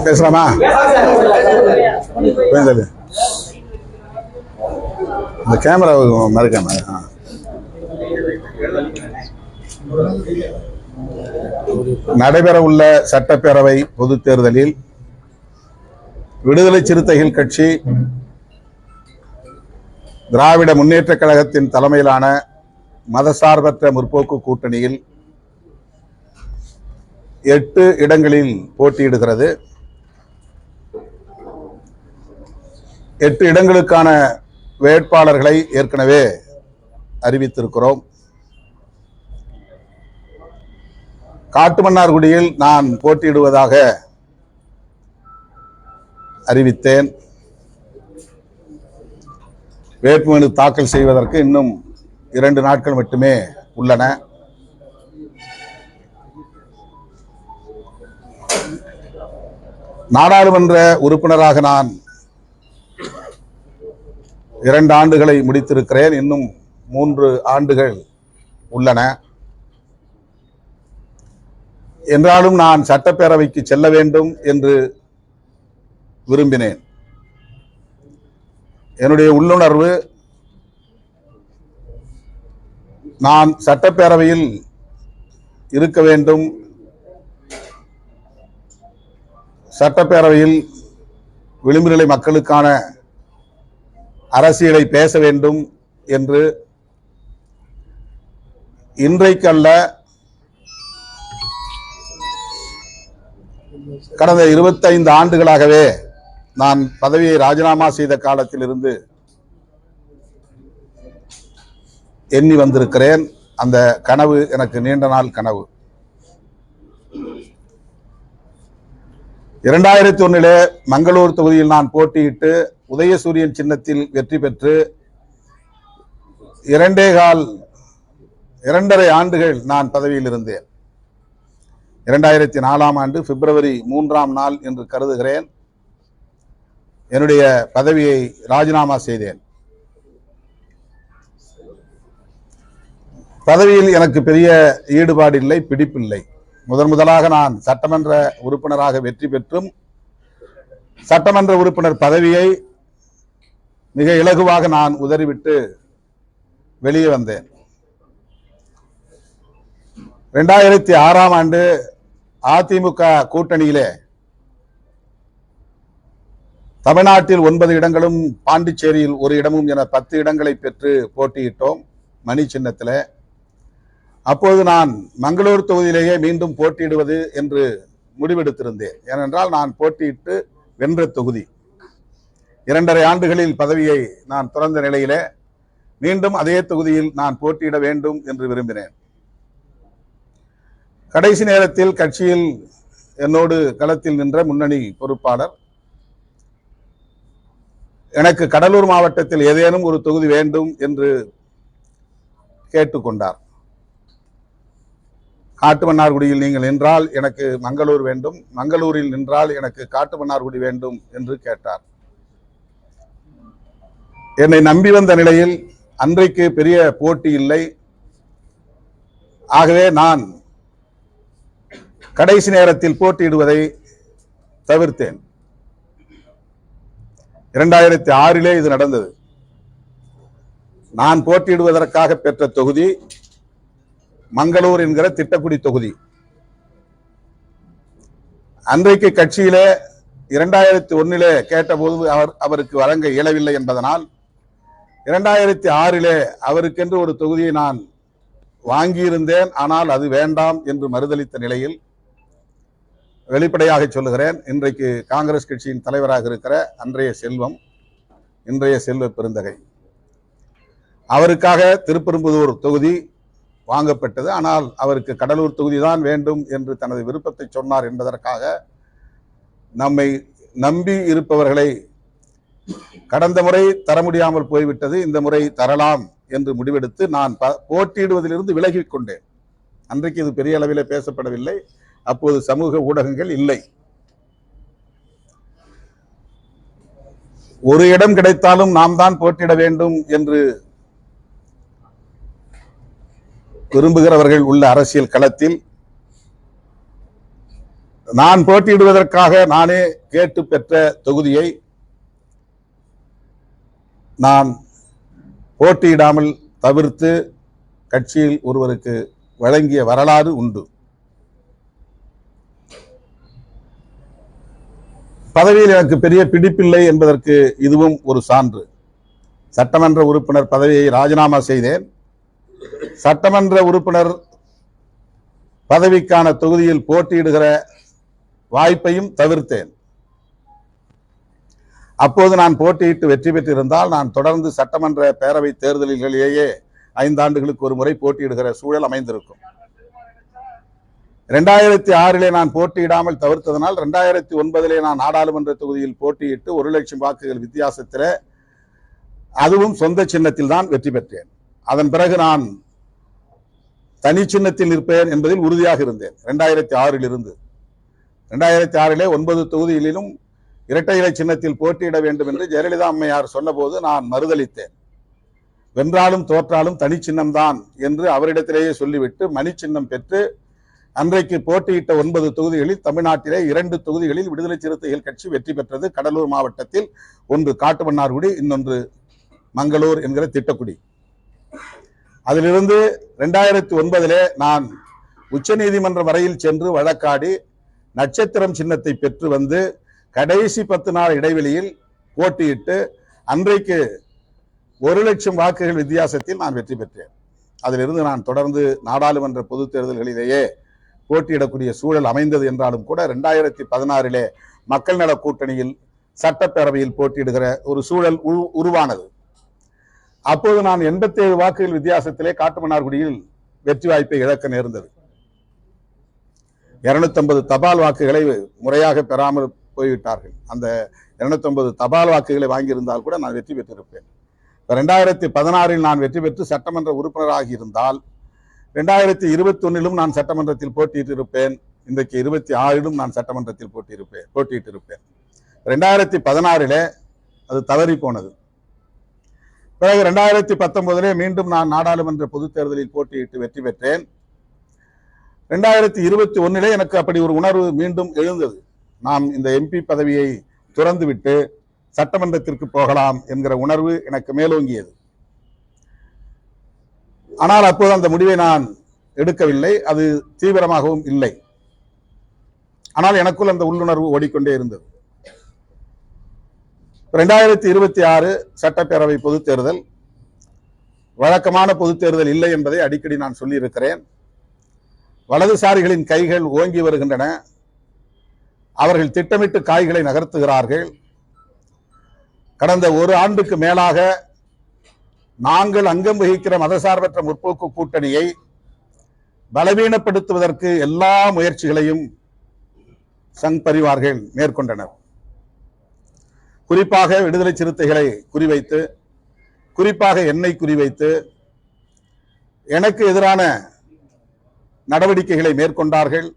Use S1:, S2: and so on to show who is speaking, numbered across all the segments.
S1: பேசலாமா? இந்த கேமரா மறக்காம. நடைபெற உள்ள சட்டப்பேரவை பொதுத் தேர்தலில் விடுதலை சிறுத்தைகள் கட்சி திராவிட முன்னேற்ற கழகத்தின் தலைமையிலான மதசார்பற்ற முற்போக்கு கூட்டணியில் 8 இடங்களில் போட்டியிடுகிறது. 8 இடங்களுக்கான வேட்பாளர்களை ஏற்கனவே அறிவித்திருக்கிறோம். காட்டுமன்னார்குடியில் நான் போட்டியிடுவதாக அறிவித்தேன். வேட்புமனு தாக்கல் செய்வதற்கு இன்னும் 2 நாட்கள் மட்டுமே உள்ளன. நாடாளுமன்ற உறுப்பினராக நான் 2 ஆண்டுகளை முடித்திருக்கிறேன். இன்னும் 3 ஆண்டுகள் உள்ளன. என்றாலும் நான் சட்டப்பேரவைக்கு செல்ல வேண்டும் என்று விரும்பினேன். என்னுடைய உள்ளுணர்வு, நான் சட்டப்பேரவையில் இருக்க வேண்டும், சட்டப்பேரவையில் விளிம்பு நிலை மக்களுக்கான அரசியலை பேச வேண்டும் என்று இன்றைக்கல்ல, கடந்த 25 ஆண்டுகளாகவே நான் பதவியை ராஜினாமா செய்த காலத்தில் இருந்து எண்ணி வந்திருக்கிறேன். அந்த கனவு எனக்கு நீண்ட நாள் கனவு. 2001 மங்களூர் தொகுதியில் நான் போட்டியிட்டு உதயசூரியன் சின்னத்தில் வெற்றி பெற்று 2.5 ஆண்டுகள் நான் பதவியில் இருந்தேன். 2004 ஆண்டு பிப்ரவரி 3ஆம் நாள் என்று கருதுகிறேன் என்னுடைய பதவியை ராஜினாமா செய்தேன். பதவியில் எனக்கு பெரிய ஈடுபாடு இல்லை, பிடிப்பில்லை. முதலாக நான் சட்டமன்ற உறுப்பினராக வெற்றி பெற்றும் சட்டமன்ற உறுப்பினர் பதவியை மிக இலகுவாக நான் உதறிவிட்டு வெளியே வந்தேன். 2006ஆம் ஆண்டு அதிமுக கூட்டணியிலே தமிழ்நாட்டில் 9 இடங்களும், பாண்டிச்சேரியில் 1 இடமும் என 10 இடங்களை பெற்று போட்டியிட்டோம் மணி சின்னத்தில். அப்போது நான் மங்களூர் தொகுதியிலேயே மீண்டும் போட்டியிடுவது என்று முடிவெடுத்திருந்தேன். ஏனென்றால் நான் போட்டியிட்டு வென்ற தொகுதி. 2.5 ஆண்டுகளில் பதவியை நான் துறந்த நிலையிலே மீண்டும் அதே தொகுதியில் நான் போட்டியிட வேண்டும் என்று விரும்பினேன். கடைசி நேரத்தில் கட்சியில் என்னோடு களத்தில் நின்ற முன்னணி பொறுப்பாளர் எனக்கு கடலூர் மாவட்டத்தில் ஏதேனும் ஒரு தொகுதி வேண்டும் என்று கேட்டுக்கொண்டார். காட்டுமன்னார்குடியில் நீங்கள் நின்றால் எனக்கு மங்களூர் வேண்டும், மங்களூரில் நின்றால் எனக்கு காட்டுமன்னார்குடி வேண்டும் என்று கேட்டார். என்னை நம்பி வந்த நிலையில் அன்றைக்கு பெரிய போட்டி இல்லை. ஆகவே நான் கடைசி நேரத்தில் போட்டியிடுவதை தவிர்த்தேன். 2006 இது நடந்தது. நான் போட்டியிடுவதற்காக பெற்ற தொகுதி மங்களூர் என்கிற திட்டக்குடி தொகுதி. அன்றைக்கு கட்சியிலே 2001 கேட்டபோது அவருக்கு வழங்க இயலவில்லை என்பதனால் 2006 அவருக்கென்று ஒரு தொகுதியை நான் வாங்கியிருந்தேன். ஆனால் அது வேண்டாம் என்று மறுதளித்த நிலையில், வெளிப்படையாக சொல்லுகிறேன், இன்றைக்கு காங்கிரஸ் கட்சியின் தலைவராக இருக்கிற அன்றைய செல்வம், இன்றைய செல்வ பெருந்தகை, அவருக்காக திருப்பெரும்புதூர் தொகுதி வாங்கப்பட்டது. ஆனால் அவருக்கு கடலூர் தொகுதி தான் வேண்டும் என்று தனது விருப்பத்தை சொன்னார் என்பதற்காக நம்மை நம்பி இருப்பவர்களை கடந்த முறை தர முடியாமல் போய்விட்டது, இந்த முறை தரலாம் என்று முடிவெடுத்து நான் போட்டியிடுவதிலிருந்து விலகிக் கொண்டேன். அன்றைக்கு இது பெரிய அளவில் பேசப்படவில்லை. அப்போது சமூக ஊடகங்கள் இல்லை. ஒரு இடம் கிடைத்தாலும் நாம் தான் போட்டியிட வேண்டும் என்று விரும்புகிறவர்கள் உள்ள அரசியல் களத்தில் நான் போட்டியிடுவதற்காக நானே கேட்டு பெற்ற தொகுதியை நான் போட்டியிடாமல் தவிர்த்து கட்சியில் ஒருவருக்கு வழங்கிய வரலாறு உண்டு. பதவியில் எனக்கு பெரிய பிடிப்பில்லை என்பதற்கு இதுவும் ஒரு சான்று. சட்டமன்ற உறுப்பினர் பதவியை ராஜினாமா செய்தேன். சட்டமன்ற உறுப்பினர் பதவிக்கான தொகுதியில் போட்டியிடுகிற வாய்ப்பையும் தவிர்த்தேன். அப்போது நான் போட்டியிட்டு வெற்றி பெற்றிருந்தால் நான் தொடர்ந்து சட்டமன்ற பேரவை தேர்தல்களிலேயே 5 ஆண்டுகளுக்கு ஒரு முறை போட்டியிடுகிற சூழல் அமைந்திருக்கும். 2006 நான் போட்டியிடாமல் தவிர்த்ததனால் 2009 நான் நாடாளுமன்ற தொகுதியில் போட்டியிட்டு 1 லட்சம் வாக்குகள் வித்தியாசத்தில், அதுவும் சொந்த சின்னத்தில் தான் வெற்றி பெற்றேன். அதன் பிறகு நான் தனி சின்னத்தில் நிற்பேன் என்பதில் உறுதியாக இருந்தேன். 2006 இருந்து 2006 9 தொகுதிகளிலும் இரட்டை இலை சின்னத்தில் போட்டியிட வேண்டும் என்று ஜெயலலிதா அம்மையார் சொன்னபோது நான் மறுதளித்தேன். வென்றாலும் தோற்றாலும் தனி சின்னம்தான் என்று அவரிடத்திலேயே சொல்லிவிட்டு மணி சின்னம் பெற்று அன்றைக்கு போட்டியிட்ட 9 தொகுதிகளில் தமிழ்நாட்டிலே 2 தொகுதிகளில் விடுதலை சிறுத்தைகள் கட்சி வெற்றி பெற்றது. கடலூர் மாவட்டத்தில் ஒன்று காட்டுமன்னார்குடி, இன்னொன்று மங்களூர் என்கிற திட்டக்குடி. அதிலிருந்து 2009 நான் உச்ச நீதிமன்றம் வரையில் சென்று வழக்காடி நட்சத்திரம் சின்னத்தை பெற்று வந்து கடைசி 10 நாள் இடைவெளியில் போட்டியிட்டு அன்றைக்கு 1 லட்சம் வாக்குகள் வித்தியாசத்தில் நான் வெற்றி பெற்றேன். அதிலிருந்து நான் தொடர்ந்து நாடாளுமன்ற பொதுத் தேர்தல்களிலேயே போட்டியிடக்கூடிய சூழல் அமைந்தது என்றாலும் கூட 2016 மக்கள் நல கூட்டணியில் சட்டப்பேரவையில் போட்டியிடுகிற ஒரு சூழல் உருவானது. அப்போது நான் 87 வாக்குகள் வித்தியாசத்திலே காட்டுமன்னார்குடியில் வெற்றி வாய்ப்பை இழக்க நேர்ந்தது. 250 தபால் வாக்குகளை முறையாக பெறாமல் போய்விட்டார்கள். அந்த 250 தபால் வாக்குகளை வாங்கியிருந்தால் கூட நான் வெற்றி பெற்றிருப்பேன். 2016 நான் வெற்றி பெற்று சட்டமன்ற உறுப்பினராக இருந்தால் 2021 நான் சட்டமன்றத்தில் போட்டியிட்டிருப்பேன். இன்றைக்கு 26 நான் சட்டமன்றத்தில் போட்டியிட்டிருப்பேன். 2016 அது தவறி போனது. பிறகு 2019 மீண்டும் நான் நாடாளுமன்ற பொதுத் தேர்தலில் போட்டியிட்டு வெற்றி பெற்றேன். 2021 எனக்கு அப்படி ஒரு உணர்வு மீண்டும் எழுந்தது. நாம் இந்த எம்பி பதவியை துறந்துவிட்டு சட்டமன்றத்திற்கு போகலாம் என்கிற உணர்வு எனக்கு மேலோங்கியது. ஆனால் அப்போது அந்த முடிவை நான் எடுக்கவில்லை, அது தீவிரமாகவும் இல்லை. ஆனால் எனக்குள் அந்த உள்ளுணர்வு ஓடிக்கொண்டே இருந்தது. 2026 சட்டப்பேரவை பொதுத் தேர்தல் வழக்கமான பொதுத் தேர்தல் இல்லை என்பதை அடிக்கடி நான் சொல்லியிருக்கிறேன். வலதுசாரிகளின் கைகள் ஓங்கி வருகின்றன. அவர்கள் திட்டமிட்டு காய்களை நகர்த்துகிறார்கள். கடந்த 1 ஆண்டுக்கு மேலாக நாங்கள் அங்கம் வகிக்கிற மதசார்பற்ற முற்போக்கு கூட்டணியை பலவீனப்படுத்துவதற்கு எல்லா முயற்சிகளையும் சங் பரிவார்கள் மேற்கொண்டனர். குறிப்பாக விடுதலை சிறுத்தைகளை குறிவைத்து, குறிப்பாக என்னை குறிவைத்து எனக்கு எதிரான நடவடிக்கைகளை மேற்கொண்டார்கள்.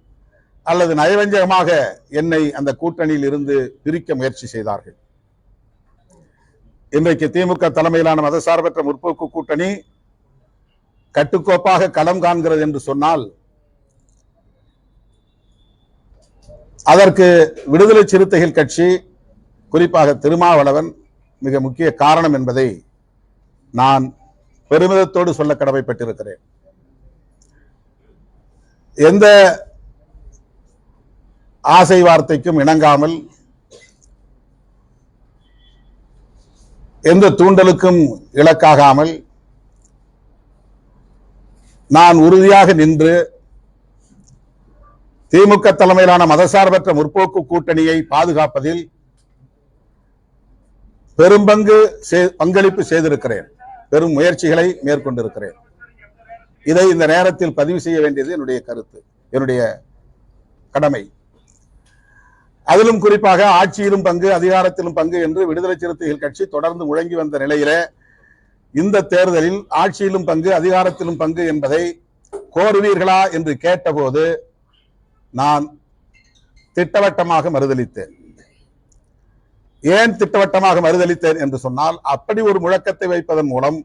S1: அல்லது நயவஞ்சகமாக என்னை அந்த கூட்டணியில் இருந்து பிரிக்க முயற்சி செய்தார்கள். இன்றைக்கு திமுக தலைமையிலான மதசார்பற்ற முற்போக்கு கூட்டணி கட்டுக்கோப்பாக களம் காண்கிறது என்று சொன்னால் அதற்கு விடுதலை சிறுத்தைகள் கட்சி, குறிப்பாக திருமாவளவன் மிக முக்கிய காரணம் என்பதை நான் பெருமிதத்தோடு சொல்ல கடமைப்பட்டிருக்கிறேன். எந்த ஆசை வார்த்தைக்கும் இணங்காமல், எந்த தூண்டலுக்கும் இலக்காகாமல் நான் உறுதியாக நின்று திமுக தலைமையிலான மதசார்பற்ற முற்போக்கு கூட்டணியை பாதுகாப்பதில் பங்களிப்பு செய்திருக்கிறேன். பெரும் முயற்சிகளை மேற்கொண்டிருக்கிறேன். இதை இந்த நேரத்தில் பதிவு செய்ய வேண்டியது என்னுடைய கருத்து, என்னுடைய கடமை. அதிலும் குறிப்பாக ஆட்சியிலும் பங்கு, அதிகாரத்திலும் பங்கு என்று விடுதலை சிறுத்தைகள் கட்சி தொடர்ந்து முழங்கி வந்த நிலையில இந்த தேர்தலில் ஆட்சியிலும் பங்கு, அதிகாரத்திலும் பங்கு என்பதை கோருவீர்களா என்று கேட்டபோது நான் திட்டவட்டமாக மறுதளித்தேன். ஏன் திட்டவட்டமாக மறுதளித்தேன் என்று சொன்னால், அப்படி ஒரு முழக்கத்தை வைப்பதன் மூலம்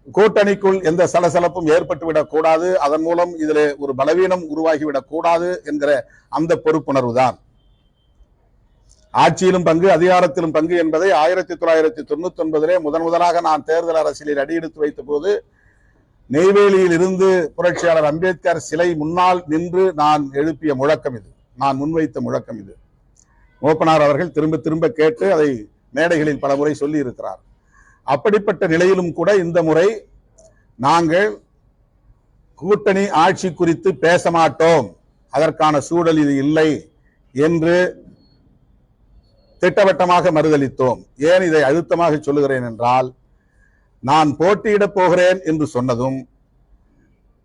S1: கூட்டணிக்குள் எந்த சலசலப்பும் ஏற்பட்டுவிடக் கூடாது, அதன் மூலம் இதில் ஒரு பலவீனம் உருவாகிவிடக் கூடாது என்கிற அந்த பொறுப்புணர்வு தான். ஆட்சியிலும் பங்கு, அதிகாரத்திலும் பங்கு என்பதை 1999 முதலாக நான் தேர்தல் அரசியலில் அடியெடுத்து வைத்த போது நெய்வேலியில் இருந்து புரட்சியாளர் அம்பேத்கர் சிலை முன்னால் நின்று நான் எழுப்பிய முழக்கம் இது, நான் முன்வைத்த முழக்கம் இது. மூப்பனார் அவர்கள் திரும்ப திரும்ப கேட்டு அதை மேடைகளில் பல முறை சொல்லி இருக்கிறார். அப்படிப்பட்ட நிலையிலும் கூட இந்த முறை நாங்கள் கூட்டணி ஆட்சி குறித்து பேச மாட்டோம், அதற்கான சூழல் இது இல்லை என்று திட்டவட்டமாக மறுதளித்தோம். ஏன் இதை அழுத்தமாக சொல்லுகிறேன் என்றால், நான் போட்டியிடப் போகிறேன் என்று சொன்னதும்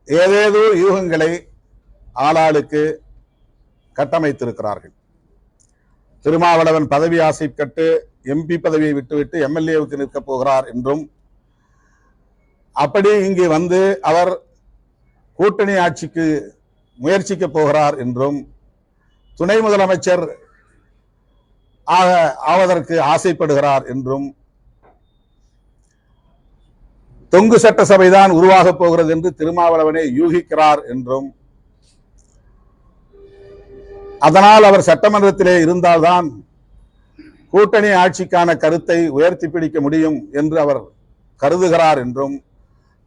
S1: ஏதேதோ யூகங்களை ஆளாளுக்கு கட்டமைத்திருக்கிறார்கள். திருமாவளவன் பதவி ஆசை கட்டு எம்பி பதவியை விட்டுவிட்டு எம்எல்ஏவுக்கு நிற்கப் போகிறார் என்றும், அப்படி இங்கே வந்து அவர் கூட்டணி ஆட்சிக்கு முயற்சிக்க போகிறார் என்றும், துணை முதலமைச்சர் ஆவதற்கு ஆசைப்படுகிறார் என்றும், தொங்கு சட்டசபைதான் உருவாகப் போகிறது என்று திருமாவளவனை யூகிக்கிறார் என்றும், அதனால் அவர் சட்டமன்றத்திலே இருந்தால்தான் கூட்டணி ஆட்சிக்கான கருத்தை உயர்த்தி பிடிக்க முடியும் என்று அவர் கருதுகிறார் என்றும்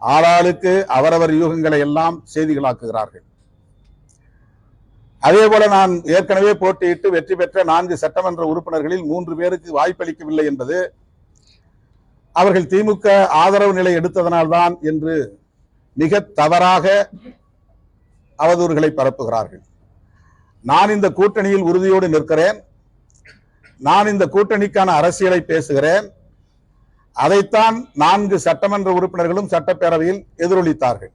S1: ஆளாளுக்கு அவரவர் யூகங்களை எல்லாம் செய்திகளாக்குகிறார்கள். அதே போல நான் ஏற்கனவே போட்டியிட்டு வெற்றி பெற்ற 4 சட்டமன்ற உறுப்பினர்களில் 3 பேருக்கு வாய்ப்பளிக்கவில்லை என்பது அவர்கள் திமுக ஆதரவு நிலை எடுத்ததனால்தான் என்று மிக தவறாக அவதூறுகளை பரப்புகிறார்கள். நான் இந்த கூட்டணியில் உறுதியோடு நிற்கிறேன், நான் இந்த கூட்டணிக்கான அரசியலை பேசுகிறேன். அதைத்தான் 4 சட்டமன்ற உறுப்பினர்களும் சட்டப்பேரவையில் எதிரொலித்தார்கள்.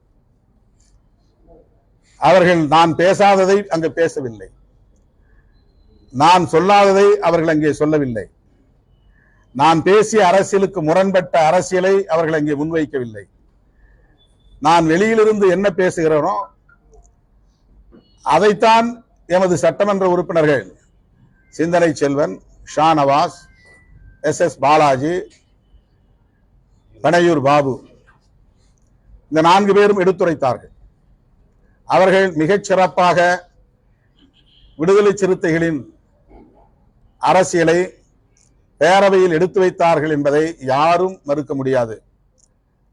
S1: அவர்கள் நான் பேசாததை அங்கு பேசவில்லை, நான் சொல்லாததை அவர்கள் அங்கே சொல்லவில்லை, நான் பேசிய அரசியலுக்கு முரண்பட்ட அரசியலை அவர்கள் அங்கே முன்வைக்கவில்லை. நான் வெளியிலிருந்து என்ன பேசுகிறேனோ அதைத்தான் எமது சட்டமன்ற உறுப்பினர்கள் சிந்தனை செல்வன், ஷாநவாஸ், எஸ் பாலாஜி, பனையூர் பாபு, இந்த 4 பேரும் எடுத்துரைத்தார்கள். அவர்கள் மிகச் சிறப்பாக விடுதலை சிறுத்தைகளின் அரசியலை பேரவையில் எடுத்து வைத்தார்கள் என்பதை யாரும் மறுக்க முடியாது.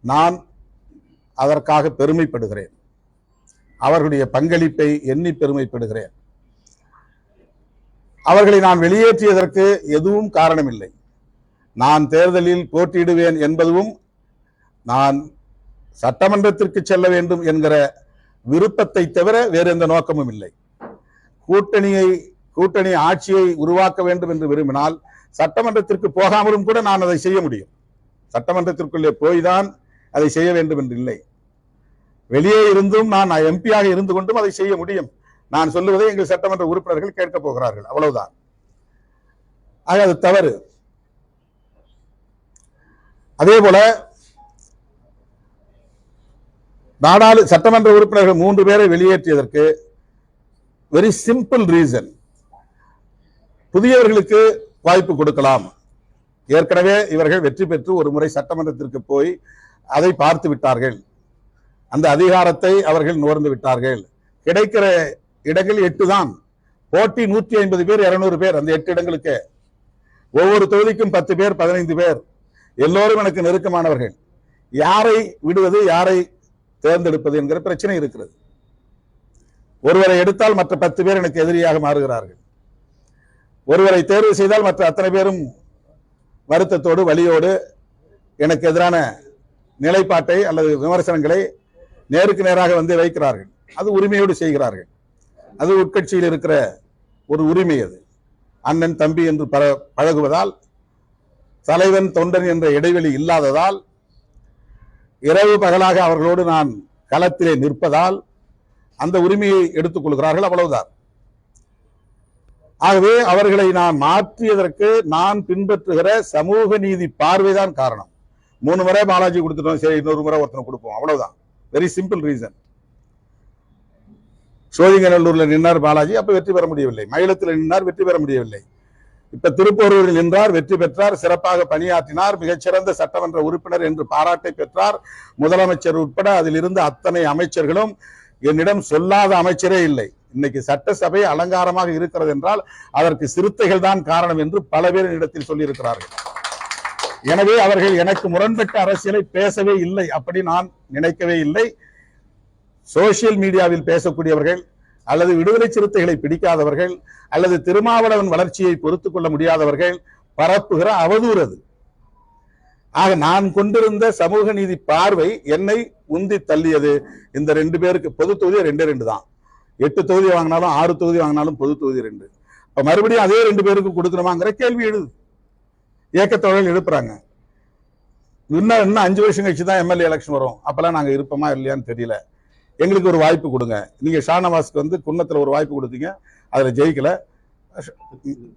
S1: நான் அதற்காக பெருமைப்படுகிறேன், அவர்களுடைய பங்களிப்பை எண்ணி பெருமைப்படுகிறேன். அவர்களை நான் வெளியேற்றியதற்கு எதுவும் காரணமில்லை. நான் தேர்தலில் போட்டியிடுவேன் என்பதும், நான் சட்டமன்றத்திற்கு செல்ல வேண்டும் என்கிற விருப்பத்தை தவிர வேறு எந்த நோக்கமும் இல்லை. கூட்டணி ஆட்சியை உருவாக்க வேண்டும் என்று விரும்பினால் சட்டமன்றத்திற்கு போகாமலும் கூட நான் அதை செய்ய முடியும். சட்டமன்றத்திற்குள்ளே போய்தான் அதை செய்ய வேண்டும் என்று இல்லை. வெளியே இருந்தும் நான் எம்பியாக இருந்து கொண்டும் அதை செய்ய முடியும். நான் சொல்லுவதை எங்கள் சட்டமன்ற உறுப்பினர்கள் கேட்கப் போகிறார்கள், அவ்வளவுதான். ஆக அது தவறு. அதே போல சட்டமன்ற உறுப்பினர்கள் 3 பேரை வெளியேற்றியதற்கு வெரி சிம்பிள் ரீசன். புதியவர்களுக்கு வாய்ப்பு கொடுக்கலாம். ஏற்கனவே இவர்கள் வெற்றி பெற்று ஒரு முறை சட்டமன்றத்திற்கு போய் அதை பார்த்து விட்டார்கள், அந்த அதிகாரத்தை அவர்கள் நுகர்ந்து விட்டார்கள். கிடைக்கிற இடங்கள் 8 தான். போட்டி 150 பேர், 200 பேர். அந்த 8 இடங்களுக்கு ஒவ்வொரு தொகுதிக்கும் 10 பேர், 15 பேர், எல்லோரும் எனக்கு நெருக்கமானவர்கள். யாரை விடுவது, யாரை தேர்ந்தெடுப்பது என்கிற பிரச்சனை இருக்கிறது. ஒருவரை எடுத்தால் மற்ற 10 பேர் எனக்கு எதிரியாக மாறுகிறார்கள். ஒருவரை தேர்வு செய்தால் மற்ற அத்தனை பேரும் வருத்தத்தோடு வலியோடு எனக்கு எதிரான நிலைப்பாட்டை அல்லது விமர்சனங்களை நேருக்கு நேராக வந்து வைக்கிறார்கள். அது உரிமையோடு செய்கிறார்கள். அது உட்கட்சியில் இருக்கிற ஒரு உரிமை. அது அண்ணன் தம்பி என்று பழகுவதால், தலைவன் தொண்டன் என்ற இடைவெளி இல்லாததால், இரவு பகலாக அவர்களோடு நான் களத்திலே நிற்பதால் அந்த உரிமையை எடுத்துக் கொள்கிறார்கள், அவ்வளவுதான். ஆகவே அவர்களை நான் மாற்றியதற்கு நான் பின்பற்றுகிற சமூக நீதி பார்வைதான் காரணம். 3 முறை பாலாஜி கொடுத்துட்டோம், சரி இன்னொரு முறை ஒருத்தனை கொடுப்போம், அவ்வளவுதான். Very simple reason. சோழிங்கநல்லூர்ல நின்னார் பாலாஜி, அப்ப வெற்றி பெற முடியவில்லை. மயிலத்தில் நின்னார், வெற்றி பெற முடியவில்லை. இப்ப திருப்போரூரில் நின்றார், வெற்றி பெற்றார், சிறப்பாக பணியாற்றினார், மிகச்சிறந்த சட்டமன்ற உறுப்பினர் என்று பாராட்டை பெற்றார். முதலமைச்சர் உட்பட அதில் இருந்த அத்தனை அமைச்சர்களும், என்னிடம் சொல்லாத அமைச்சரே இல்லை. இன்னைக்கு சட்டசபை அலங்காரமாக இருக்கிறது என்றால் அதற்கு சிறுத்தைகள் தான் காரணம் என்று பல பேர் இடத்தில் சொல்லியிருக்கிறார்கள். எனவே அவர்கள் எனக்கு முரண்பட்ட அரசியலை பேசவே இல்லை, அப்படி நான் நினைக்கவே இல்லை. சோசியல் மீடியாவில் பேசக்கூடியவர்கள் அல்லது விடுதலை சிறுத்தைகளை பிடிக்காதவர்கள் அல்லது திருமாவளவன் வளர்ச்சியை பொறுத்துக் கொள்ள முடியாதவர்கள் பரப்புகிற அவதூறு அது. ஆக நான் கொண்டிருந்த சமூக நீதி பார்வை என்னை உந்தி தள்ளியது. இந்த 2 பேருக்கு பொது தொகுதி 2 தான். 8 தொகுதி வாங்கினாலும் 6 தொகுதி வாங்கினாலும் பொது தொகுதி 2. இப்ப மறுபடியும் அதே 2 பேருக்கு கொடுக்கணுமாங்கிற கேள்வி எழுது. இயக்கத்தோழர்கள் எழுப்புறாங்க. இன்னும் 5 வருஷம் கழிச்சு தான் எம்எல்ஏ எலெக்ஷன் வரும். அப்பெல்லாம் நாங்க இருப்போமா இல்லையான்னு தெரியல. எங்களுக்கு ஒரு வாய்ப்பு கொடுங்க. நீங்க ஷானவாஸ்க்கு வந்து குன்னத்துல ஒரு வாய்ப்பு கொடுத்தீங்க, அதுல ஜெயிக்கல.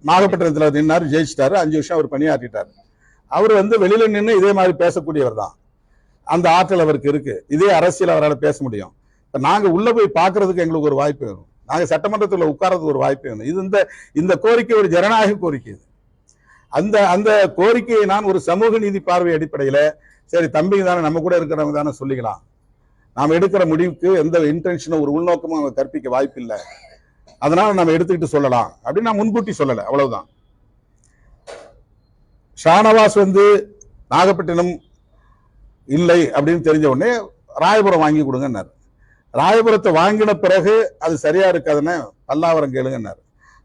S1: நாகப்பட்டினத்துல நின்னாரு, ஜெயிச்சிட்டாரு. 5 வருஷம் அவர் பணியாற்றிட்டாரு. அவர் வந்து வெளியில நின்று இதே மாதிரி பேசக்கூடியவர் தான். அந்த ஆற்றல் அவருக்கு இருக்கு. இதே அரசியல் அவரால் பேச முடியும். இப்ப நாங்க உள்ள போய் பாக்குறதுக்கு எங்களுக்கு ஒரு வாய்ப்பு வேணும். நாங்க சட்டமன்றத்தில் உட்கார்றதுக்கு ஒரு வாய்ப்பு வேணும். இது இந்த கோரிக்கை ஒரு ஜனநாயக கோரிக்கை. அந்த கோரிக்கையை நான் ஒரு சமூக நீதி பார்வை அடிப்படையில, சரி தம்பிங்க தானே, நம்ம கூட இருக்கிறவங்க தானே சொல்லிக்கலாம். நாம் எடுக்கிற முடிவுக்கு எந்த இன்டென்ஷனும் ஒரு உள்நோக்கமும் அவங்க கற்பிக்க வாய்ப்பு இல்லை, அதனால நம்ம எடுத்துக்கிட்டு சொல்லலாம் அப்படின்னு நான் முன்கூட்டி சொல்லலை. அவ்வளவுதான். ஷானவாஸ் வந்து நாகப்பட்டினம் இல்லை அப்படின்னு தெரிஞ்ச உடனே ராயபுரம் வாங்கி கொடுங்கன்னாரு. ராயபுரத்தை வாங்கின பிறகு அது சரியா இருக்காதுன்னு பல்லாவரம் கேளுங்கன்னாரு.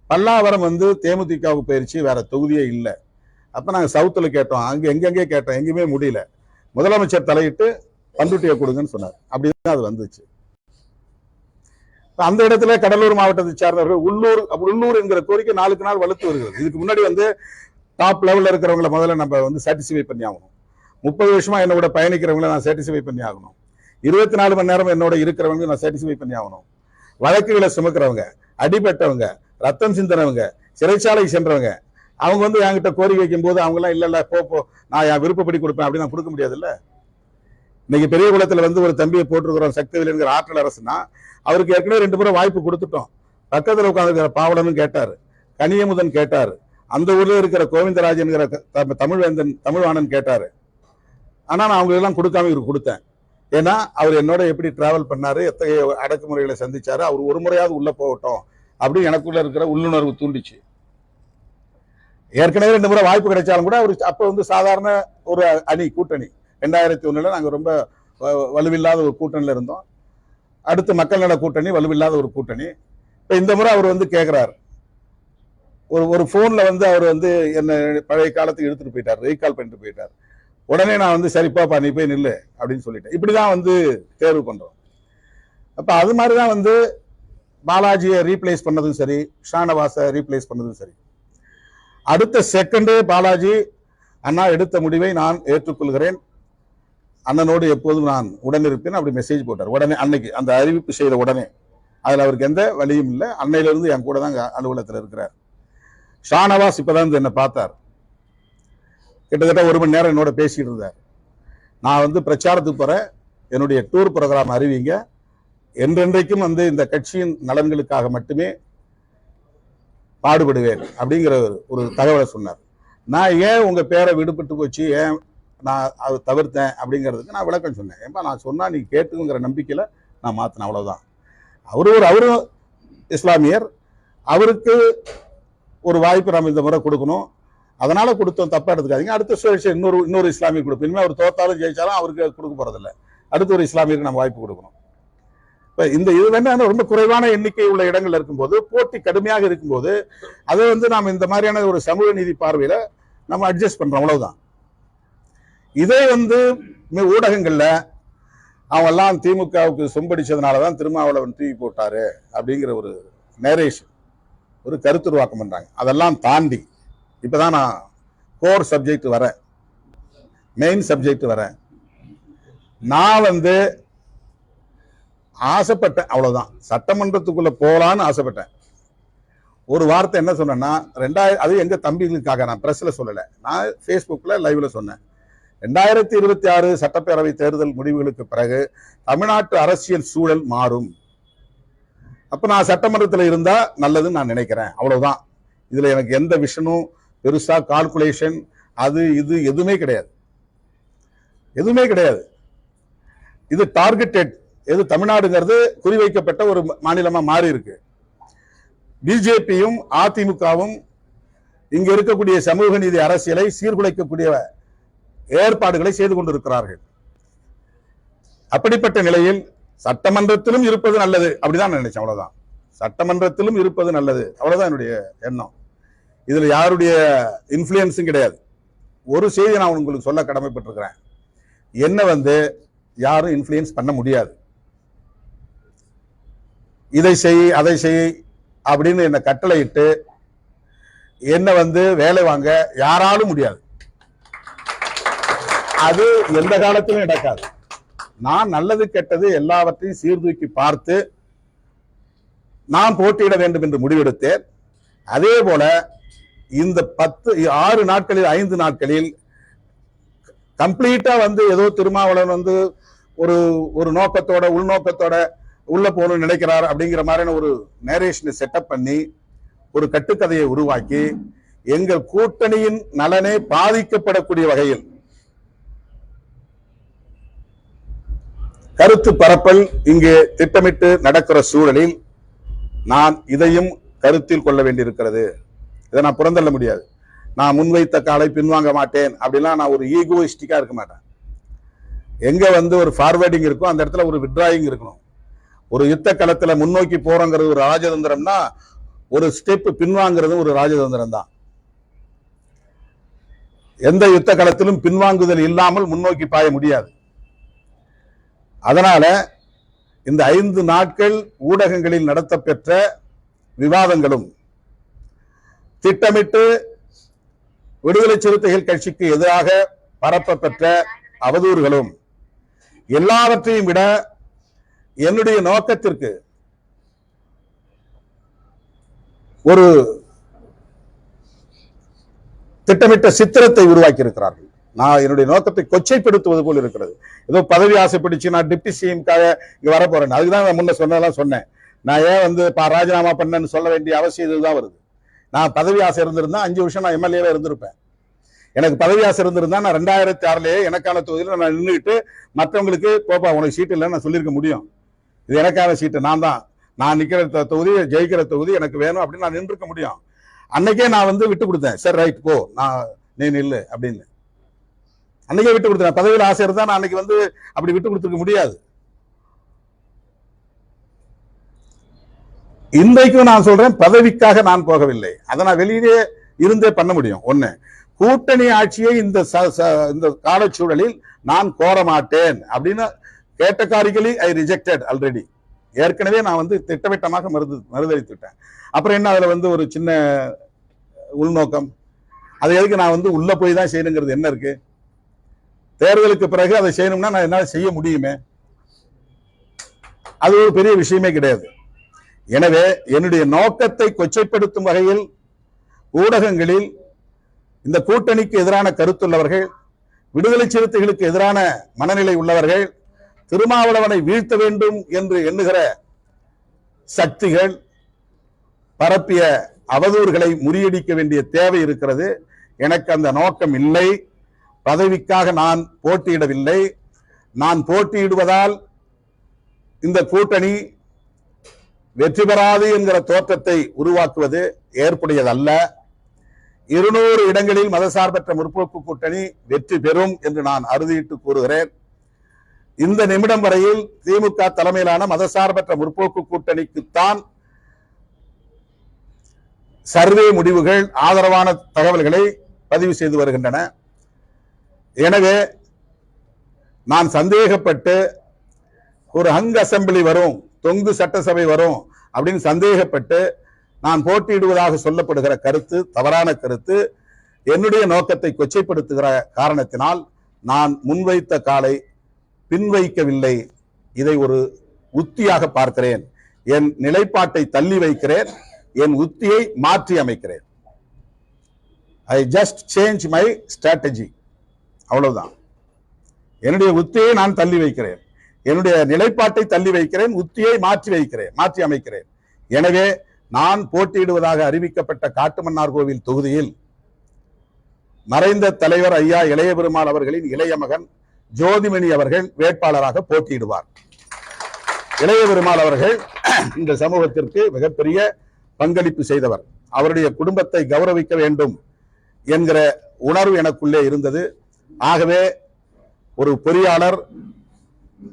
S1: பல்லாவரம் வந்து தேமுதிகவுக்கு போயிருச்சு, வேற தொகுதியே இல்லை. அப்ப நாங்க சவுத்துல கேட்டோம், அங்க எங்கெங்கே கேட்டோம், எங்கேயுமே முடியல. முதலமைச்சர் தலையிட்டு பண்ருட்டியை கொடுங்கன்னு சொன்னார். அப்படிதான் அது வந்துச்சு. அந்த இடத்துல கடலூர் மாவட்டத்தை சார்ந்தவர்கள் உள்ளூர் என்கிற கோரிக்கை நாளுக்கு நாள் வலுத்து வருகிறது. இதுக்கு முன்னாடி வந்து டாப் லெவல்ல இருக்கிறவங்களை முதல்ல நம்ம வந்து சாட்டிஸ்ஃபை பண்ணி ஆகணும். 30 வருஷமா என்னோட பயணிக்கிறவங்களை நான் சாட்டிஸ்ஃபை பண்ணி ஆகணும். 24 மணி நேரம் என்னோட இருக்கிறவங்க நான் சாட்டிஸ்ஃபை பண்ணி ஆகணும். வழக்குகளை சுமக்கிறவங்க, அடிபட்டவங்க, ரத்தம் சிந்தனவங்க, சிறைச்சாலை சென்றவங்க, அவங்க வந்து என்கிட்ட கோரிக்கை வைக்கும் போது அவங்க எல்லாம் இல்ல போ நான் என் விருப்பப்படி கொடுப்பேன் அப்படின்னு நான் கொடுக்க முடியாது இல்ல. இன்னைக்கு பெரிய குளத்துல வந்து ஒரு தம்பியை போட்டிருக்கிறோம், சக்திவேல் என்கிற ஆற்றல் அரசுனா, அவருக்கு ஏற்கனவே 2 முறை வாய்ப்பு கொடுத்துட்டோம். பக்கத்துல உட்காந்துருக்கிற பாவலனும் கேட்டாரு, கனியமுதன் கேட்டாரு, அந்த ஊர்ல இருக்கிற கோவிந்தராஜ் என்கிற தமிழ்வாணன் கேட்டாரு. ஆனா நான் அவங்க எல்லாம் கொடுக்காம இவருக்கு கொடுத்தேன். ஏன்னா அவர் என்னோட எப்படி டிராவல் பண்ணாரு, எத்தகைய அடக்குமுறைகளை சந்திச்சாரு, அவர் ஒரு முறையாவது உள்ள போகட்டும் அப்படின்னு எனக்குள்ள இருக்கிற உள்ளுணர்வு தூண்டிச்சு. ஏற்கனவே 2 முறை வாய்ப்பு கிடைச்சாலும் கூட அவர் அப்ப வந்து சாதாரண ஒரு கூட்டணி 2001 நாங்க ரொம்ப வலுவில்லாத ஒரு கூட்டணியில இருந்தோம். அடுத்து மக்கள் நல கூட்டணி, வலுவில்லாத ஒரு கூட்டணி. இப்ப இந்த முறை அவர் வந்து கேட்கிறார், ஒரு போன்ல வந்து அவர் வந்து என்ன பழைய காலத்துக்கு எடுத்துட்டு போயிட்டார், ரீகால் பண்ணிட்டு போயிட்டார். உடனே நான் வந்து சரிப்பாப்பா நீ போய் நில்லு அப்படின்னு சொல்லிட்டேன். இப்படிதான் வந்து தேர்வு பண்றோம். அப்ப அது மாதிரிதான் வந்து பாலாஜியை ரீப்ளேஸ் பண்ணதும் சரி, ஷானவாஸை ரீப்ளேஸ் பண்ணதும் சரி. அடுத்த செகண்டே பாலாஜி அண்ணா எடுத்த முடிவை நான் ஏற்றுக்கொள்கிறேன், அண்ணனோடு எப்போதும் நான் உடனிருப்பேன் அப்படி மெசேஜ் போட்டார். உடனே அன்னைக்கு அந்த அறிவிப்பு செய்த உடனே அதுல அவருக்கு எந்த வழியும் இல்லை. அன்னையில இருந்து என் கூட தான் அலுவலகத்தில் இருக்கிறார். ஷானவாஸ் இப்பதான் என்னை பார்த்தார். கிட்டத்தட்ட 1 மணி நேரம் என்னோட பேசிட்டு இருந்தார். நான் வந்து பிரச்சாரத்துக்கு போறேன், என்னுடைய டூர் ப்ரோக்ராம் அறிவிங்க, என்றென்றைக்கும் வந்து இந்த கட்சியின் நலன்களுக்காக மட்டுமே பாடுபடுவேன் அப்படிங்கிற ஒரு தகவலை சொன்னார். நான் ஏன் உங்க பேரை விடுபட்டு போச்சு, ஏன் நான் அதை தவிர்த்தேன் அப்படிங்கிறதுக்கு நான் விளக்கம் சொன்னேன். ஏன்பா நான் சொன்னா நீ கேட்டுங்கிற நம்பிக்கையில நான் மாத்தினேன், அவ்வளவுதான். அவரும் இஸ்லாமியர், அவருக்கு ஒரு வாய்ப்பு நம்ம இந்த முறை கொடுக்கணும், அதனால கொடுத்தோம், தப்பா எடுத்துக்காதீங்க. அடுத்த சுழற்சி இன்னொரு இஸ்லாமியர் கொடுப்போம். இனிமே அவர் தோத்தாலும் ஜெயிச்சாலும் அவருக்கு கொடுக்க போறதில்லை, அடுத்த ஒரு இஸ்லாமியருக்கு நம்ம வாய்ப்பு கொடுக்கணும். இப்ப இது வேண்டாம், ரொம்ப குறைவான எண்ணிக்கை உள்ள இடங்கள் இருக்கும்போது, போட்டி கடுமையாக இருக்கும்போது, அதை வந்து நாம் இந்த மாதிரியான ஒரு சமூக நீதி பார்வையில நம்ம அட்ஜஸ்ட் பண்றோம், அவ்வளவுதான். இதே வந்து ஊடகங்கள்ல அவங்க எல்லாம் திமுகவுக்கு சொம்படிச்சதுனாலதான் திருமாவளவன் தூக்கி போட்டாரு அப்படிங்கிற ஒரு நேரேஷன், ஒரு கருத்துருவாக்கம் பண்றாங்க. அதெல்லாம் தாண்டி இப்பதான் நான் கோர் சப்ஜெக்ட் வரேன், மெயின் சப்ஜெக்ட் வரேன். நான் வந்து ஆசைப்பட்டேன், அவ்வளவுதான். சட்டமன்றத்துக்குள்ள போலான்னு ஆசைப்பட்டேன். ஒரு வார்த்தை என்ன சொன்னேன்னா, அது எங்க தம்பிகளுக்காக, நான் பிரஸ்ல சொல்லல, நான் பேஸ்புக்ல லைவ்ல சொன்னேன். 2026 சட்டப்பேரவை தேர்தல் முடிவுகளுக்கு பிறகு தமிழ்நாட்டு அரசியல் சூழல் மாறும். அப்ப நான் சட்டமன்றத்தில் இருந்தா நல்லதுன்னு நான் நினைக்கிறேன், அவ்வளவுதான். இதுல எனக்கு எந்த விஷனும் பெருசா கால்குலேஷன் அது இது எதுவுமே கிடையாது, எதுவுமே கிடையாது. இது டார்கெட்டட், எது தமிழ்நாடுங்கிறது குறிவைக்கப்பட்ட ஒரு மாநிலமா மாறி இருக்கு. பிஜேபியும் அதிமுகவும் இங்க இருக்கக்கூடிய சமூக நீதி அரசியலை சீர்குலைக்கக்கூடிய ஏற்பாடுகளை செய்து கொண்டிருக்கிறார்கள். அப்படிப்பட்ட நிலையில் சட்டமன்றத்திலும் இருப்பது நல்லது அப்படிதான் நினைச்சேன். அவ்வளவுதான், சட்டமன்றத்திலும் இருப்பது நல்லது, அவ்வளவுதான் என்னுடைய எண்ணம். இதுல யாருடைய இன்ஃப்ளூயன்ஸும் கிடையாது. ஒரு செய்தி நான் உங்களுக்கு சொல்ல கடமைப்பட்டிருக்கிறேன், என்ன யாரும் இன்ஃப்ளூயன்ஸ் பண்ண முடியாது. இதை செய் அதை செய் அப்படின்னு என்ன கட்டளையிட்டு என்ன வேலை வாங்க யாராலும் முடியாது. அது எந்த காலத்திலும் நடக்காது. நான் நல்லது கெட்டது எல்லாவற்றையும் சீர்தூக்கி பார்த்து நான் போட்டியிட வேண்டும் என்று முடிவெடுத்தேன். அதே போல இந்த 6 நாட்களில் 5 நாட்களில் கம்ப்ளீட்டா ஏதோ திருமாவளவன் ஒரு நோக்கத்தோட உள்நோக்கத்தோட உள்ள போகணும்னு நினைக்கிறார் அப்படிங்கிற மாதிரியான ஒரு நேரேஷனை செட்டப் பண்ணி ஒரு கட்டுக்கதையை உருவாக்கி எங்கள் கூட்டணியின் நலனே பாதிக்கப்படக்கூடிய வகையில் கருத்து பரப்பல் இங்கே திட்டமிட்டு நடக்கிற சூழலில் நான் இதையும் கருத்தில் கொள்ள வேண்டியிருக்கிறது. இதை நான் புறந்தள்ள முடியாது. நான் முன்வைத்த காலை பின்வாங்க மாட்டேன் அப்படிலாம் நான் ஒரு ஈகோயிஸ்டிக்கா இருக்க மாட்டேன். எங்க ஒரு ஃபார்வேர்டிங் இருக்கும் அந்த இடத்துல ஒரு வித்ராயிங் இருக்கணும். ஒரு யுத்த களத்துல முன்னோக்கி போறோங்கிறது ஒரு ராஜதந்திரம்னா ஒரு ஸ்டெப் பின்வாங்கிறது ஒரு ராஜதந்திரம் தான். எந்த யுத்த களத்திலும் பின்வாங்குதல் இல்லாமல் முன்னோக்கி பாய முடியாது. அதனால இந்த 5 நாட்கள் ஊடகங்களில் நடத்தப்பெற்ற விவாதங்களும் திட்டமிட்டு விடுதலை சிறுத்தைகள் கட்சிக்கு எதிராக பரப்பப்பெற்ற அவதூறுகளும் எல்லாவற்றையும் விட என்னுடைய நோக்கத்திற்கு ஒரு திட்டமிட்ட சித்திரத்தை உருவாக்கி இருக்கிறார்கள். நான் என்னுடைய நோக்கத்தை கொச்சைப்படுத்துவது போல் இருக்கிறது. ஏதோ பதவி ஆசைப்படிச்சு நான் டிப்டி சிஎம்காக இங்க வர போறேன், அதுக்குதான் நான் முன்ன சொன்னதெல்லாம் சொன்னேன். நான் ஏன் ராஜினாமா பண்ணேன்னு சொல்ல வேண்டிய அவசியம் இதுதான் வருது. நான் பதவி ஆசை இருந்திருந்தா 5 வருஷம் நான் எம்எல்ஏவே இருந்திருப்பேன். எனக்கு பதவி ஆசை இருந்திருந்தா நான் 2006 எனக்கான தொகுதியில நான் நின்றுட்டு மற்றவங்களுக்கு போப்பா உனக்கு சீட்டு இல்லைன்னு நான் சொல்லியிருக்க முடியும். இது எனக்கான சீட்டு, நான் நிக்கிற தொகுதி ஜெயிக்கிற தொகுதி எனக்கு வேணும் அப்படின்னு நான் நின்றுக்க முடியும். அன்னைக்கே நான் விட்டு கொடுத்தேன். சரி ரைட் போ, நீ நில்லு அப்படின்னு அன்னைக்கே விட்டு கொடுத்தேன். பதவியில் ஆசை இருந்தா நான் அன்னைக்கு அப்படி விட்டு கொடுத்துருக்க முடியாது. இன்றைக்கும் நான் சொல்றேன், பதவிக்காக நான் போகவில்லை. அதை நான் வெளியே இருந்தே பண்ண முடியும். ஒண்ணு, கூட்டணி ஆட்சியை இந்த காலச்சூழலில் நான் கோர மாட்டேன் அப்படின்னு கேட்டகாரிக்கலி ஐ ரிஜெக்டட் ஆல்ரெடி. ஏற்கனவே நான் திட்டவட்டமாக மறுதளித்துட்டேன். அப்புறம் என்ன அதுல ஒரு சின்ன உள்நோக்கம், அதை எதுக்கு நான் உள்ள போய் தான் செய்யணுங்கிறது என்ன இருக்கு? தேர்தலுக்கு பிறகு அதை செய்யணும்னா நான் என்னால செய்ய முடியுமே, அது ஒரு பெரிய விஷயமே கிடையாது. எனவே என்னுடைய நோக்கத்தை கொச்சைப்படுத்தும் வகையில் ஊடகங்களில் இந்த கூட்டணிக்கு எதிரான கருத்துள்ளவர்கள், விடுதலை சிறுத்தைகளுக்கு எதிரான மனநிலை உள்ளவர்கள், திருமாவளவனை வீழ்த்த வேண்டும் என்று எண்ணுகிற சக்திகள் பரப்பிய அவதூறுகளை முறியடிக்க வேண்டிய தேவை இருக்கிறது. எனக்கு அந்த நோக்கம் இல்லை. பதவிக்காக நான் போட்டியிடவில்லை. நான் போட்டியிடுவதால் இந்த கூட்டணி வெற்றி பெறாது என்கிற தோற்றத்தை உருவாக்குவது ஏற்புடையதல்ல. 200 இடங்களில் மதசார்பற்ற முற்போக்கு கூட்டணி வெற்றி பெறும் என்று நான் அறுதியிட்டு கூறுகிறேன். இந்த நிமிடம் வரையில் திமுக தலைமையிலான மதசார்பற்ற முற்போக்கு கூட்டணிக்குத்தான் சர்வே முடிவுகள் ஆதரவான தகவல்களை பதிவு செய்து வருகின்றன. எனவே நான் சந்தேகப்பட்டு ஒரு ஹங் அசம்பிளி வரும், தொங்கு சட்டசபை வரும் அப்படின்னு சந்தேகப்பட்டு நான் போட்டியிடுவதாக சொல்லப்படுகிற கருத்து தவறான கருத்து. என்னுடைய நோக்கத்தை கொச்சைப்படுத்துகிற காரணத்தினால் நான் முன்வைத்த காலை பின்வைக்கவில்லை. இதை ஒரு உத்தியாக பார்க்கிறேன். என் நிலைப்பாட்டை தள்ளி வைக்கிறேன், என் உத்தியை மாற்றி அமைக்கிறேன். I just change my strategy, அவ்வளவுதான். என்னுடைய உத்தியை நான் தள்ளி வைக்கிறேன், என்னுடைய நிலைப்பாட்டை தள்ளி வைக்கிறேன், உத்தியை மாற்றி அமைக்கிறேன். எனவே நான் போட்டியிடுவதாக அறிவிக்கப்பட்ட காட்டுமன்னார் கோவில் தொகுதியில் மறைந்த தலைவர் ஐயா இளைய பெருமாள் அவர்களின் இளைய மகன் ஜோதிமணி அவர்கள் வேட்பாளராக போட்டியிடுவார். இளைய பெருமாள் அவர்கள் இந்த சமூகத்திற்கு மிகப்பெரிய பங்களிப்பு செய்தவர். அவருடைய குடும்பத்தை கௌரவிக்க வேண்டும் என்கிற உணர்வு எனக்குள்ளே இருந்தது. ஆகவே ஒரு பொறியாளர்,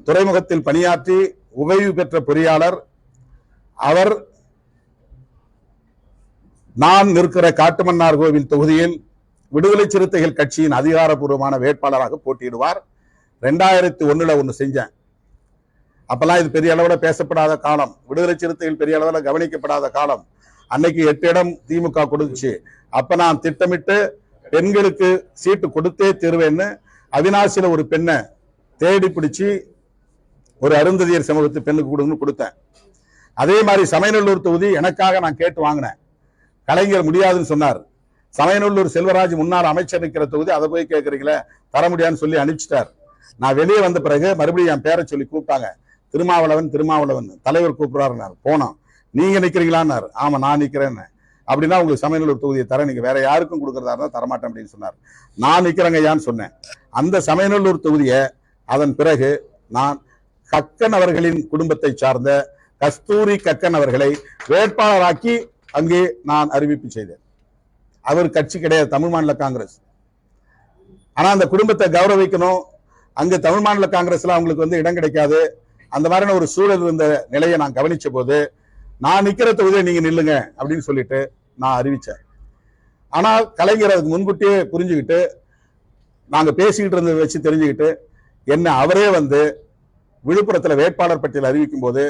S1: துறைமுகத்தில் பணியாற்றி உதவி பெற்ற பொறியாளர், அவர் நான் நிற்கிற காட்டுமன்னார் கோவில் தொகுதியில் விடுதலை சிறுத்தைகள் கட்சியின் அதிகாரப்பூர்வமான வேட்பாளராக போட்டியிடுவார். 2001 ஒன்று செஞ்சேன். அப்பெல்லாம் இது பெரிய அளவில் பேசப்படாத காலம், விடுதலை சிறுத்தைகள் பெரிய அளவில் கவனிக்கப்படாத காலம். அன்னைக்கு 8 இடம் திமுக கொடுத்துச்சு. அப்ப நான் திட்டமிட்டு பெண்களுக்கு சீட்டு கொடுத்தே தீர்வேன்னு அவினாசியில ஒரு பெண்ணை தேடி பிடிச்சி ஒரு அருந்ததியர் சமூகத்து பெண்ணுக்கு கொடுங்கன்னு கொடுத்தேன். அதே மாதிரி சமயநல்லூர் தொகுதி எனக்காக நான் கேட்டு வாங்கினேன். கலைஞர் முடியாதுன்னு சொன்னார். சமயநல்லூர் செல்வராஜ் முன்னாள் அமைச்சர் நிற்கிற தொகுதி, அதை போய் கேட்கறீங்களே, தர முடியாதுன்னு சொல்லி அனுப்பிச்சிட்டார். நான் வெளியே வந்த பிறகு மறுபடியும் என் பேரை சொல்லி கூப்பிட்டாங்க. திருமாவளவன் தலைவர் கூப்பிடுறாருனார். போனோம். நீங்க நிக்கிறீங்களான்னாரு. ஆமா நான் நிக்கிறேன்னு. அப்படின்னா உங்களுக்கு சமயநல்லூர் தொகுதியை தர, நீங்க வேற யாருக்கும் கொடுக்கறதா இருந்தா தரமாட்டேன் அப்படின்னு சொன்னார். நான் நிக்கிறேங்க ஐயான்னு சொன்னேன். அந்த சமயநல்லூர் தொகுதியை அதன் பிறகு நான் கக்கன் அவர்களின் குடும்பத்தை சார்ந்த கஸ்தூரி கக்கன் அவர்களை வேட்பாளராக்கி அங்கே நான் அறிவிப்பு செய்தேன். அவர் கட்சி கிடையாது, தமிழ் மாநில காங்கிரஸ். ஆனா அந்த குடும்பத்தை கௌரவிக்கணும். அங்க தமிழ் மாநில காங்கிரஸ்ல அவங்களுக்கு இடம் கிடைக்காது. அந்த மாதிரியான ஒரு சூழல் இருந்த நிலையை நான் கவனிச்ச போது, நான் நிக்கிற தொகுதியை நீங்க நில்லுங்க அப்படின்னு சொல்லிட்டு நான் அறிவிச்சேன். ஆனால் கலைஞர் அதுக்கு முன்கூட்டியே புரிஞ்சுக்கிட்டு, நாங்க பேசிக்கிட்டு இருந்ததை வச்சு தெரிஞ்சுக்கிட்டு, என்ன அவரே விழுப்புரத்துல வேட்பாளர் பட்டியல் அறிவிக்கும் போது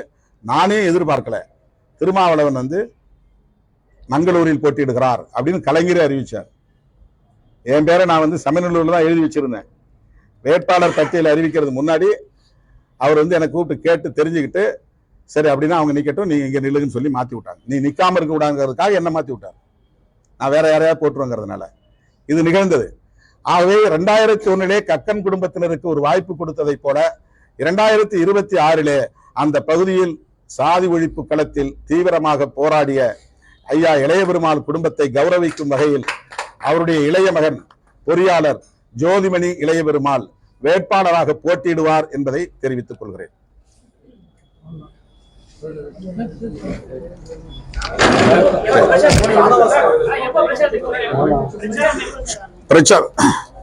S1: நானே எதிர்பார்க்கல, திருமாவளவன் மங்களூரில் போட்டியிடுகிறார் அப்படின்னு கலைஞரே அறிவிச்சார். என் பேரை நான் சமயநல்லூர்ல தான் எழுதி வச்சிருந்தேன். வேட்பாளர் பட்டியல் அறிவிக்கிறது முன்னாடி அவர் எனக்கு கூப்பிட்டு கேட்டு தெரிஞ்சுக்கிட்டு, சரி அப்படின்னா அவங்க நிக்கட்டும், நீங்க இங்க நில்லுன்னு சொல்லி மாத்தி விட்டாங்க. நீ நிக்காம இருக்க விடாங்கிறதுக்காக என்ன மாத்தி விட்டார். நான் வேற யாரையாவது போட்டுருங்கிறதுனால இது நிகழ்ந்தது. ஆகவே 2001 கக்கன் குடும்பத்தினருக்கு ஒரு வாய்ப்பு கொடுத்ததை போல 2026 அந்த பகுதியில் சாதி ஒழிப்பு களத்தில் தீவிரமாக போராடிய ஐயா இளைய பெருமாள் குடும்பத்தை கௌரவிக்கும் வகையில் அவருடைய இளைய மகன் பொறியாளர் ஜோதிமணி இளைய பெருமாள் வேட்பாளராக போட்டியிடுவார் என்பதை தெரிவித்துக் கொள்கிறேன்.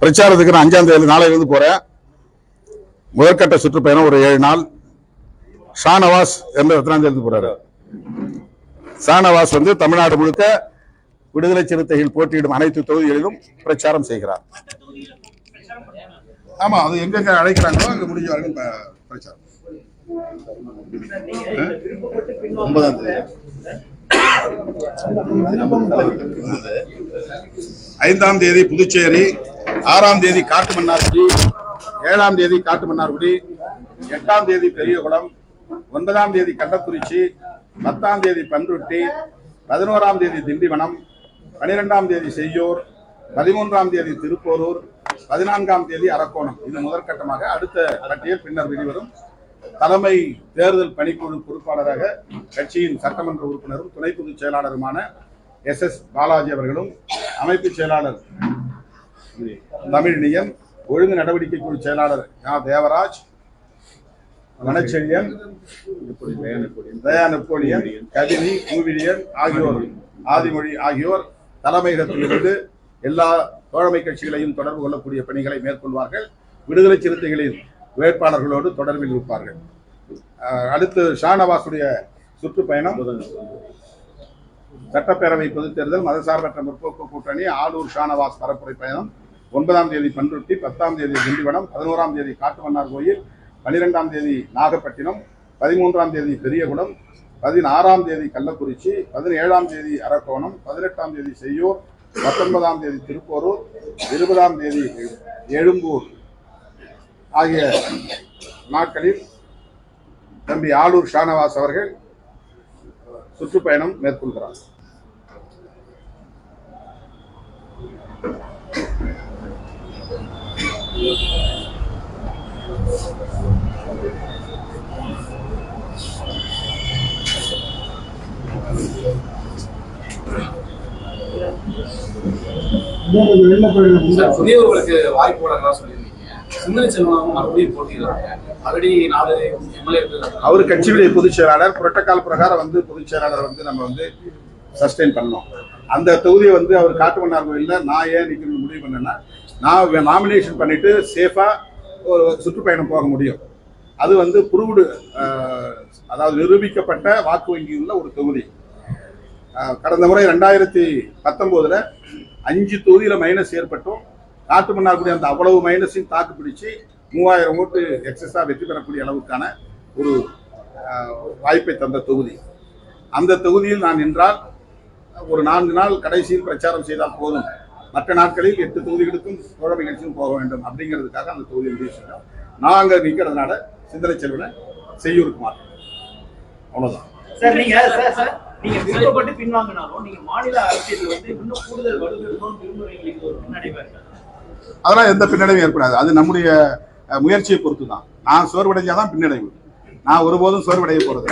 S1: பிரச்சாரத்துக்கு நான் 5ஆம் தேதி நாளையிலிருந்து போறேன். முதற்கட்ட சுற்றுப்பயணம் ஒரு 7 நாள். ஷானவாஸ் எத்தனாம் தேதி போறாரு? ஷானவாஸ் தமிழ்நாடு முழுக்க விடுதலை சிறுத்தைகள் போட்டியிடும் அனைத்து தொகுதிகளிலும் பிரச்சாரம் செய்கிறார். ஆமா, அது எங்க அழைக்கிறாங்களோ அங்க முடிஞ்ச வரைக்கும் பிரச்சாரம். 9ஆம் தேதி 5ஆம் தேதி புதுச்சேரி, 6ஆம் தேதி காட்டுமன்னார்குடி, 7ஆம் தேதி காட்டுமன்னார்குடி, 8ஆம் தேதி பெரியகுளம், 9ஆம் தேதி கள்ளக்குறிச்சி, 10ஆம் தேதி பன்ருட்டி, 11ஆம் தேதி திண்டிவனம், 12ஆம் தேதி செய்யூர், 13ஆம் தேதி திருப்போரூர், 14ஆம் தேதி அரக்கோணம். இது முதற்கட்டமாக. அடுத்த பட்டியல் பின்னர் வெளிவரும். தலைமை தேர்தல் பணிக்குழு பொறுப்பாளராக கட்சியின் சட்டமன்ற உறுப்பினரும் துணை பொதுச் செயலாளருமான SS பாலாஜி அவர்களும், அமைப்பு செயலாளர் தமிழ்நியன், ஒழுங்கு நடவடிக்கை குழு செயலாளர் தேவராஜ், வனச்செழியன், தயா நெப்போலியன், கவினி, மூவிலியன் ஆகியோர், ஆதிமொழி ஆகியோர் தலைமையகத்திலிருந்து எல்லா தோழமை கட்சிகளையும் தொடர்பு கொள்ளக்கூடிய பணிகளை மேற்கொள்வார்கள். விடுதலை சிறுத்தைகளின் வேட்பாளர்களோடு தொடர்பில் இருப்பார்கள். அடுத்து ஷானவாசுடைய சுற்றுப்பயணம். சட்டப்பேரவை பொதுத் தேர்தல், மதசார்பற்ற முற்போக்கு கூட்டணி, ஆலூர் ஷானவாஸ் பரப்புரை பயணம். 9ஆம் தேதி பன்ருட்டி, 10ஆம் தேதி திண்டிவனம், 11ஆம் தேதி காட்டுமன்னார் கோயில், 12ஆம் தேதி நாகப்பட்டினம், 13ஆம் தேதி பெரியகுளம், 16ஆம் தேதி கள்ளக்குறிச்சி, 17ஆம் தேதி அரக்கோணம், 18ஆம் தேதி செய்யூர், 19ஆம் தேதி திருப்போரூர், 20ஆம் தேதி எழும்பூர் ஆகிய நாட்களில் தம்பி ஆலூர் ஷானவாஸ் அவர்கள் சுற்றுப்பயணம் மேற்கொள்கிறார்.
S2: புதியவர்களுக்கு வாய்ப்பு வழங்கலாம் சொல்லியிருந்தீங்க. சிந்தனை செல்வம் மறுபடியும் போட்டியிடுறாங்க. ஆல்ரெடி 4 எம்எல்ஏ
S1: அவர் கட்சியுடைய பொதுச் செயலாளர் புரோட்டோகால் பிரகாரம் பொதுச் செயலாளர் நம்ம சஸ்டெயின் பண்ணோம். அந்த தொகுதியை அவர் காட்டுமன்னார் கோயில்ல நான் ஏன் நிற்கணும்னு முடிவு பண்ணேன்னா, நான் நாமினேஷன் பண்ணிட்டு சேஃபா ஒரு சுற்றுப்பயணம் போக முடியும். அது புரூவ்டு, அதாவது நிரூபிக்கப்பட்ட வாக்கு வங்கி உள்ள ஒரு தொகுதி. கடந்த முறை 2019 5 தொகுதியில மைனஸ் ஏற்பட்டும் காட்டுமன்னார்குடி அந்த அவ்வளவு மைனஸையும் தாக்கு பிடிச்சு 3000 ஓட்டு எக்ஸஸா வெற்றி பெறக்கூடிய அளவுக்கான ஒரு வாய்ப்பை தந்த தொகுதி. அந்த தொகுதியில் நான் நின்றால் ஒரு 4 நாள் கடைசியில் பிரச்சாரம் செய்தால் போதும், மற்ற நாட்களில் 8 தொகுதிகளுக்கும் தோழமை நிகழ்ச்சியும் போக வேண்டும் அப்படிங்கிறதுக்காக அந்த தொகுதியை முடிவு செய்யணும். நான் அங்க நிற்கிறதுனால சிந்தனை செல்வனை செய்யூருக்கு மாட்டோம். அவ்வளவுதான்.
S3: நீங்க விருப்பப்பட்டு பின்வாங்கினாலும் நீங்க மாநில அரசியல் இன்னும் கூடுதல் வலுவெடுக்கணும் விரும்புறீங்களுக்கு ஒரு பின்னடைவா இருக்கு.
S1: அதெல்லாம் எந்த பின்னடைவும் ஏற்படாது. அது நம்முடைய முயற்சியை பொறுத்து தான். நான் சோர்வடைஞ்சாதான் பின்னடைவு. நான் ஒருபோதும் சோர்வடைய போறது